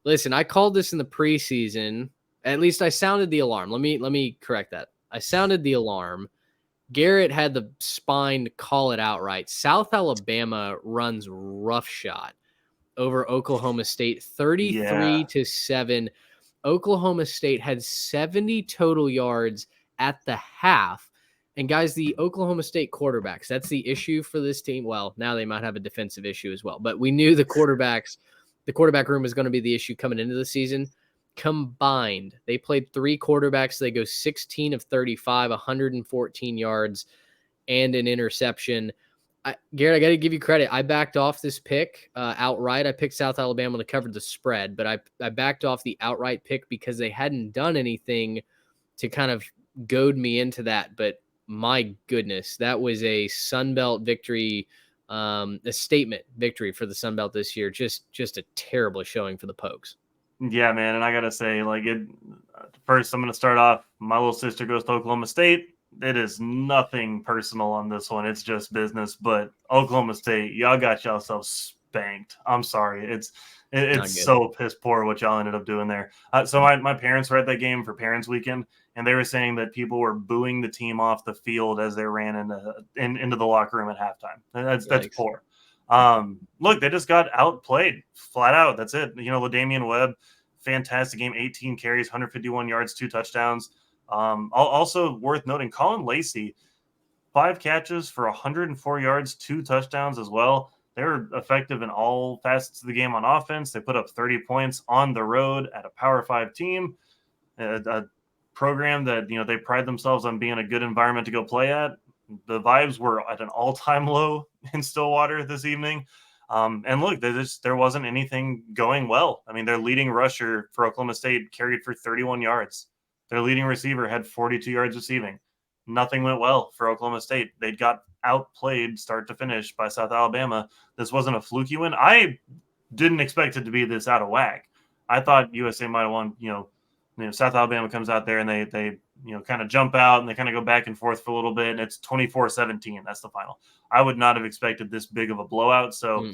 Listen, I called this in the preseason. At least I sounded the alarm. Let me correct that. I sounded the alarm. Garrett had the spine to call it outright. South Alabama runs roughshod over Oklahoma State, 33-7. Oklahoma State had 70 total yards at the half. And guys, the Oklahoma State quarterbacks, that's the issue for this team. Well, now they might have a defensive issue as well, but we knew the quarterback room was going to be the issue coming into the season. Combined, they played 3 quarterbacks. They go 16 of 35, 114 yards, and an interception. Garrett, I got to give you credit. I backed off this pick outright. I picked South Alabama to cover the spread, but I backed off the outright pick because they hadn't done anything to kind of goad me into that. But my goodness, that was a Sun Belt victory, a statement victory for the Sun Belt this year. Just a terrible showing for the Pokes. Yeah, man, and I gotta say, first I'm gonna start off. My little sister goes to Oklahoma State. It is nothing personal on this one. It's just business. But Oklahoma State, y'all got yourselves spanked. I'm sorry. It's so piss poor what y'all ended up doing there. So my parents were at that game for Parents Weekend, and they were saying that people were booing the team off the field as they ran into the locker room at halftime. That's poor. Look, they just got outplayed flat out. That's it. LaDamian Webb, fantastic game, 18 carries, 151 yards, 2 touchdowns. Also worth noting, Colin Lacey, 5 catches for 104 yards, 2 touchdowns as well. They were effective in all facets of the game on offense. They put up 30 points on the road at a Power 5 team, a program that, they pride themselves on being a good environment to go play at. The vibes were at an all-time low in Stillwater this evening. And look, there wasn't anything going well. I mean, their leading rusher for Oklahoma State carried for 31 yards. Their leading receiver had 42 yards receiving. Nothing went well for Oklahoma State. They got outplayed start to finish by South Alabama. This wasn't a fluky win. I didn't expect it to be this out of whack. I thought USA might have won. South Alabama comes out there and they kind of jump out and they kind of go back and forth for a little bit, and it's 24-17. That's the final. I would not have expected this big of a blowout. So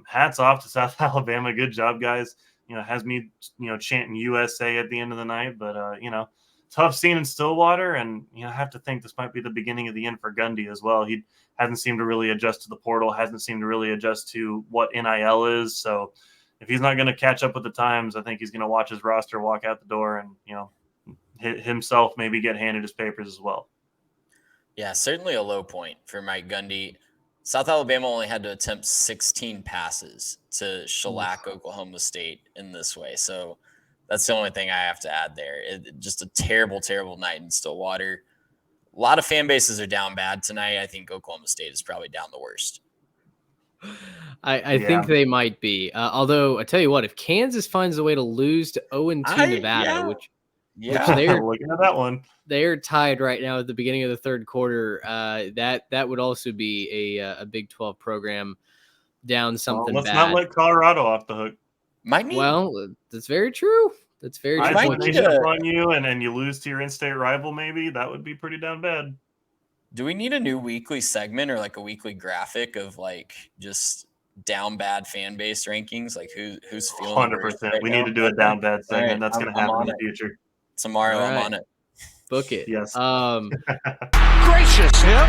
hats off to South Alabama. Good job, guys. Has me, chanting USA at the end of the night, but, tough scene in Stillwater. And, I have to think this might be the beginning of the end for Gundy as well. He hasn't seemed to really adjust to the portal, hasn't seemed to really adjust to what NIL is. So if he's not going to catch up with the times, I think he's going to watch his roster walk out the door and, hit himself, maybe get handed his papers as well. Yeah, certainly a low point for Mike Gundy. South Alabama only had to attempt 16 passes to shellac Oklahoma State in this way. So that's the only thing I have to add there. Just a terrible, terrible night in Stillwater. A lot of fan bases are down bad tonight. I think Oklahoma State is probably down the worst. I think they might be. Although, I tell you what, if Kansas finds a way to lose to 0-2 Nevada, which they're looking at that one. They're tied right now at the beginning of the third quarter. That would also be a Big 12 program down something let's bad. Let's not let Colorado off the hook. Well, that's very true. That's very true. When they jump on you and you lose to your in-state rival, maybe that would be pretty down bad. Do we need a new weekly segment or a weekly graphic of just down bad fan base rankings? Who's feeling 100%. Right we need to do a down bad segment. That's going to happen in the future. Tomorrow I'm on it. Book it. Yes. Gracious him.